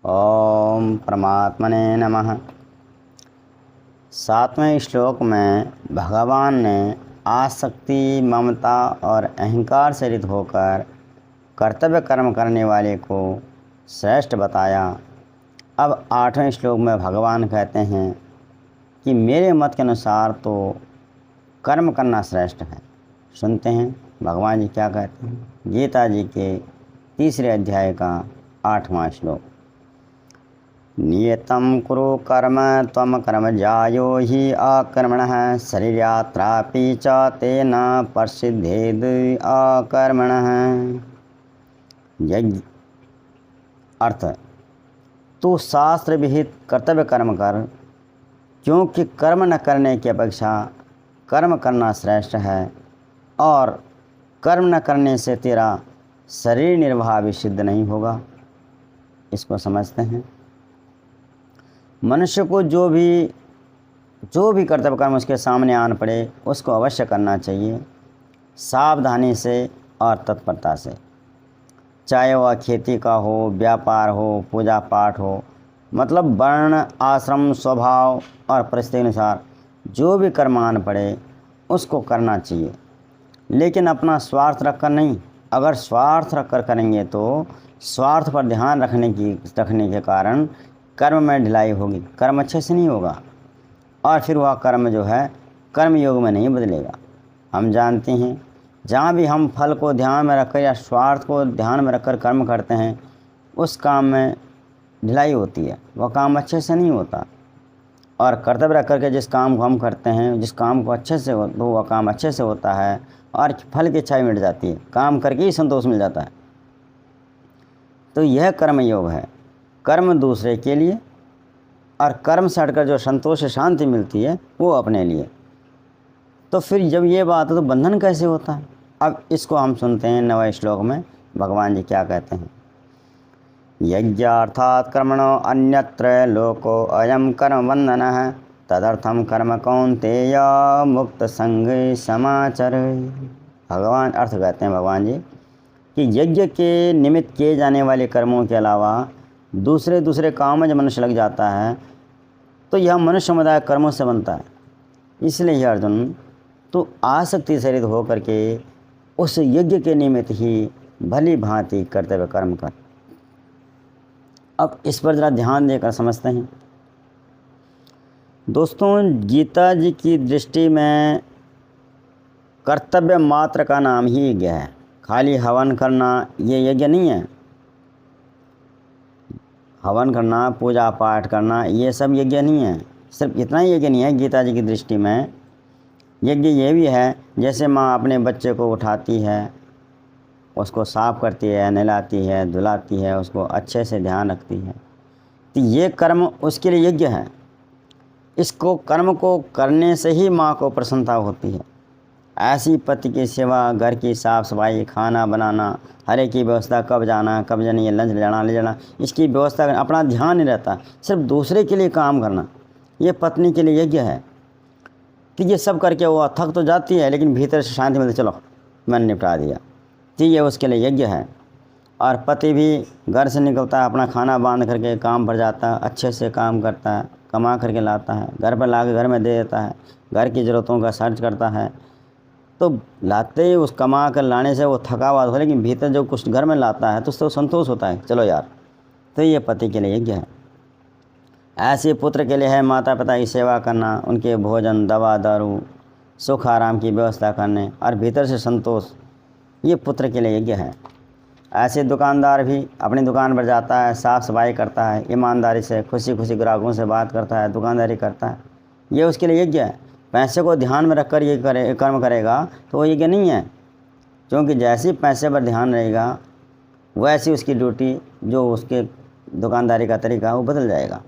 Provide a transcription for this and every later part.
ओम परमात्मने नमः। 7वें श्लोक में भगवान ने आसक्ति, ममता और अहंकार से रहित होकर कर्तव्य कर्म करने वाले को श्रेष्ठ बताया। अब 8वें श्लोक में भगवान कहते हैं कि मेरे मत के अनुसार तो कर्म करना श्रेष्ठ है। सुनते हैं भगवान जी क्या कहते हैं। गीता जी के 3 अध्याय का 8वां श्लोक। नियतं कुरु कर्म त्वं कर्मजायो हि अकर्मणः शरीरयात्रापि च तेन प्रसिद्धेद् अकर्मणः। यज्ञ अर्थ, तू शास्त्र विहित कर्तव्य कर्म कर, क्योंकि कर्म न करने की अपेक्षा कर्म करना श्रेष्ठ है और कर्म न करने से तेरा शरीर निर्वाह भी सिद्ध नहीं होगा। इसको समझते हैं। मनुष्य को जो भी कर्तव्य कर्म उसके सामने आन पड़े उसको अवश्य करना चाहिए, सावधानी से और तत्परता से। चाहे वह खेती का हो, व्यापार हो, पूजा पाठ हो, मतलब वर्ण, आश्रम, स्वभाव और परिस्थिति के अनुसार जो भी कर्म आन पड़े उसको करना चाहिए, लेकिन अपना स्वार्थ रखकर नहीं। अगर स्वार्थ रखकर करेंगे तो स्वार्थ पर ध्यान रखने के कारण कर्म में ढिलाई होगी, कर्म अच्छे से नहीं होगा और फिर वह कर्म जो है कर्म योग में नहीं बदलेगा। हम जानते हैं जहाँ भी हम फल को ध्यान में रखकर या स्वार्थ को ध्यान में रखकर कर्म करते हैं उस काम में ढिलाई होती है, वह काम अच्छे से नहीं होता। और कर्तव्य रख करके जिस काम को हम करते हैं, जिस काम को अच्छे से हो तो वह काम अच्छे से होता है और फल की इच्छा मिट जाती है, काम करके ही संतोष मिल जाता है। तो यह कर्म योग है। कर्म दूसरे के लिए और कर्म से हटकर जो संतोष शांति मिलती है वो अपने लिए। तो फिर जब ये बात है तो बंधन कैसे होता है। अब इसको हम सुनते हैं 9वें श्लोक में भगवान जी क्या कहते हैं। यज्ञार्थात् कर्मणो अन्यत्र लोको अयम कर्म बंधनः तदर्थम कर्म कौन्तेय मुक्त संग समाचर। भगवान अर्थ कहते हैं भगवान जी कि यज्ञ के निमित्त किए जाने वाले कर्मों के अलावा दूसरे कामों में जब मनुष्य लग जाता है तो यह मनुष्य समुदाय कर्मों से बनता है। इसलिए ही अर्जुन तो आसक्ति से रहित होकर के उस यज्ञ के निमित्त ही भली भांति कर्तव्य कर्म कर। अब इस पर ज़रा ध्यान देकर समझते हैं। दोस्तों, गीता जी की दृष्टि में कर्तव्य मात्र का नाम ही यज्ञ है। खाली हवन करना ये यज्ञ नहीं है। हवन करना, पूजा पाठ करना ये सब यज्ञ नहीं है। सिर्फ इतना ही यज्ञ नहीं है। गीता जी की दृष्टि में यज्ञ ये भी है जैसे माँ अपने बच्चे को उठाती है, उसको साफ करती है, नहलाती है, धुलाती है, उसको अच्छे से ध्यान रखती है, तो ये कर्म उसके लिए यज्ञ है। इसको कर्म को करने से ही माँ को प्रसन्नता होती है। ऐसी पति की सेवा, घर की साफ़ सफाई, खाना बनाना, हर एक की व्यवस्था, कब जाना कब जाना, ये लंच ले जाना, इसकी व्यवस्था करना, अपना ध्यान नहीं रहता, सिर्फ दूसरे के लिए काम करना, ये पत्नी के लिए यज्ञ है। तो ये सब करके वो थक तो जाती है लेकिन भीतर से शांति मिलती, चलो मैंने निपटा दिया, तो ये उसके लिए यज्ञ है। और पति भी घर से निकलता है, अपना खाना बांध करके काम पर जाता है, अच्छे से काम करता है, कमा करके लाता है, घर पर ला के घर में दे देता है, घर की ज़रूरतों का सर्च करता है। तो लाते ही उस कमा कर लाने से वो थका हुआ हो, लेकिन भीतर जो कुछ घर में लाता है तो उससे संतोष होता है, चलो यार। तो ये पति के लिए यज्ञ है। ऐसे पुत्र के लिए है माता पिता की सेवा करना, उनके भोजन, दवा दारू, सुख आराम की व्यवस्था करने और भीतर से संतोष, ये पुत्र के लिए यज्ञ है। ऐसे दुकानदार भी अपनी दुकान पर जाता है, साफ़ सफाई करता है, ईमानदारी से खुशी खुशी ग्राहकों से बात करता है, दुकानदारी करता है, ये उसके लिए यज्ञ है। पैसे को ध्यान में रखकर ये कर्म करेगा तो वो यज्ञ नहीं है, क्योंकि जैसे पैसे पर ध्यान रहेगा वैसी उसकी ड्यूटी, जो उसके दुकानदारी का तरीका वो बदल जाएगा।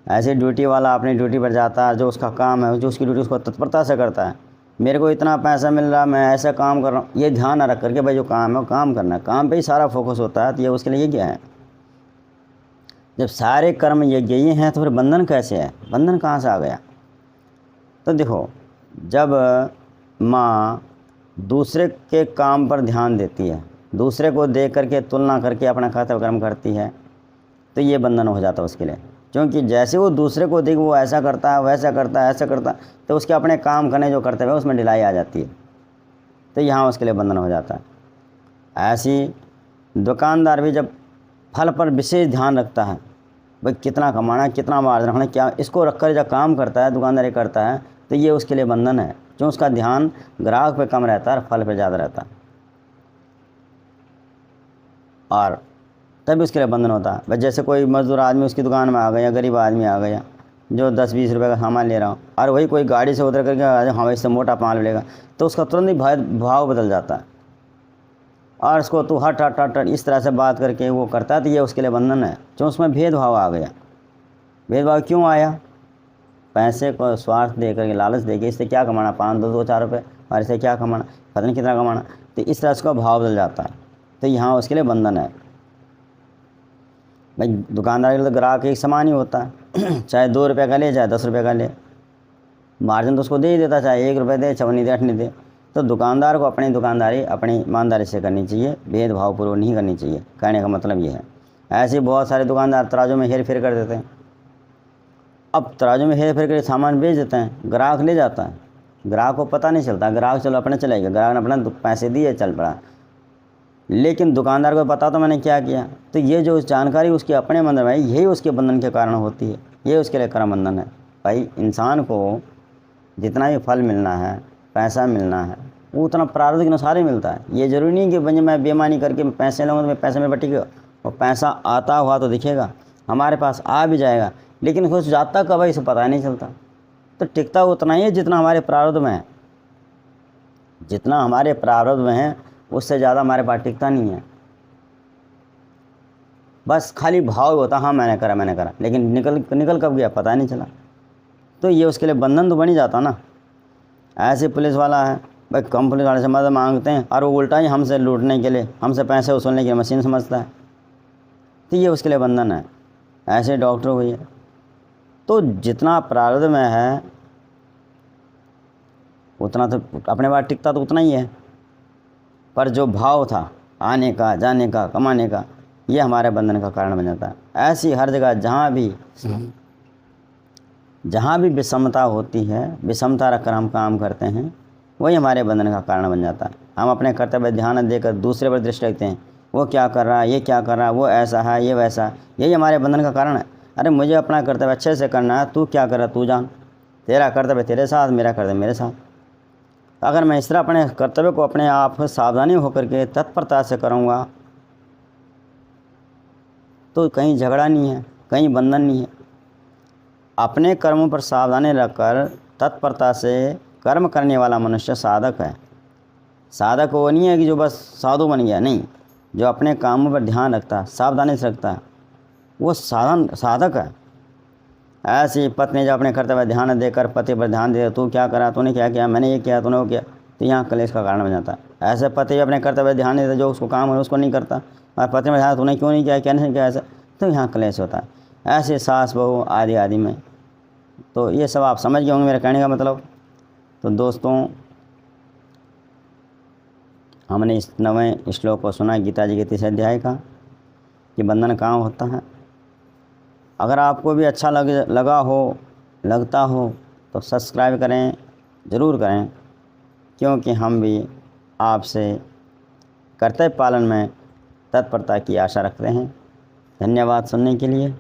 ऐसे ड्यूटी वाला अपनी ड्यूटी पर जाता है, जो उसका काम है, जो उसकी ड्यूटी उसको तत्परता से करता है, मेरे को इतना पैसा मिल रहा, मैं ऐसा काम कर रहा हूँ, ये ध्यान न रख करके भाई जो काम है वो काम करना है, काम पे ही सारा फोकस होता है, तो ये उसके लिए यज्ञ है। जब सारे कर्म यज्ञ ही हैं तो फिर बंधन कैसे है, बंधन कहाँ से आ गया। तो देखो, जब माँ दूसरे के काम पर ध्यान देती है, दूसरे को देख करके तुलना करके अपना कर्तव्य कर्म करती है, तो ये बंधन हो जाता है उसके लिए। क्योंकि जैसे वो दूसरे को देख वो ऐसा करता है, वैसा करता है, ऐसा करता है, तो उसके अपने काम करने जो करते हुए उसमें ढिलाई आ जाती है, तो यहाँ उसके लिए बंधन हो जाता है। ऐसी दुकानदार भी जब फल पर विशेष ध्यान रखता है, भाई कितना कमाना, कितना मार्जिन रखना, क्या इसको रखकर जब काम करता है, दुकानदारी करता है, तो ये उसके लिए बंधन है। जो उसका ध्यान ग्राहक पे कम रहता है और फल पे ज़्यादा रहता है, और तभी उसके लिए बंधन होता है। भाई जैसे कोई मजदूर आदमी उसकी दुकान में आ गया, गरीब आदमी आ गया जो 10-20 रुपये का सामान ले रहा हूँ, और वही कोई गाड़ी से उतर करके हाँ इससे मोटा माल मिलेगा, तो उसका तुरंत ही भाव बदल जाता है, और उसको तू हट हट हट हट इस तरह से बात करके वो करता है, तो ये उसके लिए बंधन है। जो उसमें भेदभाव आ गया। भेदभाव क्यों आया? पैसे को स्वार्थ दे करके, लालच दे के, इससे क्या कमाना, 5-2-4 रुपये, और इससे क्या कमाना, पता नहीं कितना कमाना, तो इस तरह से उसका भाव बदल जाता है, तो यहाँ उसके लिए बंधन है। भाई दुकानदार के लिए तो ग्राहक एक समान ही होता है, चाहे 2 रुपये का ले, चाहे 10 रुपये का ले, मार्जिन तो उसको दे ही देता, चाहे 1 रुपये दे, 4 नहीं दे, 8 नहीं दे। तो दुकानदार को अपनी दुकानदारी अपनी ईमानदारी से करनी चाहिए, भेदभावपूर्वक नहीं करनी चाहिए, कहने का मतलब ये है। ऐसे बहुत सारे दुकानदार तराजू में हेर फेर कर देते हैं। अब तराजू में हेर फेर करके सामान बेच देते हैं, ग्राहक ले जाता है, ग्राहक को पता नहीं चलता, ग्राहक चलो अपने चले गए, ग्राहक ने अपना पैसे दिए, चल पड़ा, लेकिन दुकानदार को पता तो मैंने क्या किया। तो ये जो जानकारी उसके अपने बंधन में, यही उसके बंधन के कारण होती है, ये उसके लिए कर्म बंधन है। भाई इंसान को जितना भी फल मिलना है, पैसा मिलना है, वो उतना प्रारब्ध के अनुसार ही मिलता है। ये ज़रूरी नहीं कि भाई मैं बेईमानी करके पैसे लूँगा तो मैं पैसे में बटेगा, और पैसा आता हुआ तो दिखेगा, हमारे पास आ भी जाएगा, लेकिन कुछ जाता कब है इसे पता नहीं चलता। तो टिकता उतना ही है जितना हमारे प्रारब्ध में है, जितना हमारे प्रारब्ध में है उससे ज़्यादा हमारे पास टिकता नहीं है। बस खाली भाव होता, हाँ मैंने करा, लेकिन निकल कब गया पता नहीं चला, तो ये उसके लिए बंधन तो बन ही जाता ना। ऐसे पुलिस वाला है, भाई कम पुलिस वाले से मदद मांगते हैं, और वो उल्टा ही हमसे लूटने के लिए, हमसे पैसे वसूलने की मशीन समझता है, तो ये उसके लिए बंधन है। ऐसे डॉक्टर हुई है। तो जितना प्रारब्ध में है उतना तो अपने पास टिकता तो उतना ही है, पर जो भाव था आने का, जाने का, कमाने का, ये हमारे बंधन का कारण बन जाता है। ऐसी हर जगह जहाँ भी विषमता होती है, विषमता रखकर हम काम करते हैं, वही हमारे बंधन का कारण बन जाता है। हम अपने कर्तव्य ध्यान देकर दूसरे पर दृष्टि रखते हैं, वो क्या कर रहा है, ये क्या कर रहा है, वो ऐसा है, ये वैसा, यही हमारे बंधन का कारण है। अरे मुझे अपना कर्तव्य अच्छे से करना है, तू क्या कर रहा है तू जान, तेरा कर्तव्य तेरे साथ, मेरा कर्तव्य मेरे साथ। अगर मैं इस तरह अपने कर्तव्य को अपने आप सावधानी होकर के तत्परता से करूँगा, तो कहीं झगड़ा नहीं है, कहीं बंधन नहीं है। अपने कर्मों पर सावधानी रखकर तत्परता से कर्म करने वाला मनुष्य साधक है। साधक वो नहीं है कि जो बस साधु बन गया, नहीं, जो अपने कामों पर ध्यान रखता है, सावधानी से रखता है, वो साधक है। ऐसी पत्नी जब अपने कर्तव्य ध्यान देकर पति पर ध्यान दे, तू क्या करा, तूने क्या किया, मैंने ये किया, तूने वो किया, तो यहाँ क्लेश का कारण बन जाता है। ऐसे पति अपने कर्तव्य ध्यान देता, जो उसको काम है उसको नहीं करता, और पति में ध्यान तूने क्यों नहीं किया, क्या नहीं किया, ऐसा, तो यहाँ क्लेश होता है। ऐसे सास बहू आदि आदि में, तो ये सब आप समझ गए होंगे मेरे कहने का मतलब। तो दोस्तों, हमने इस 9वें श्लोक को सुना गीता जी के 3 अध्याय का, कि बंधन कहाँ होता है। अगर आपको भी अच्छा लगता हो तो सब्सक्राइब करें, ज़रूर करें, क्योंकि हम भी आपसे कर्तव्य पालन में तत्परता की आशा रखते हैं। धन्यवाद सुनने के लिए।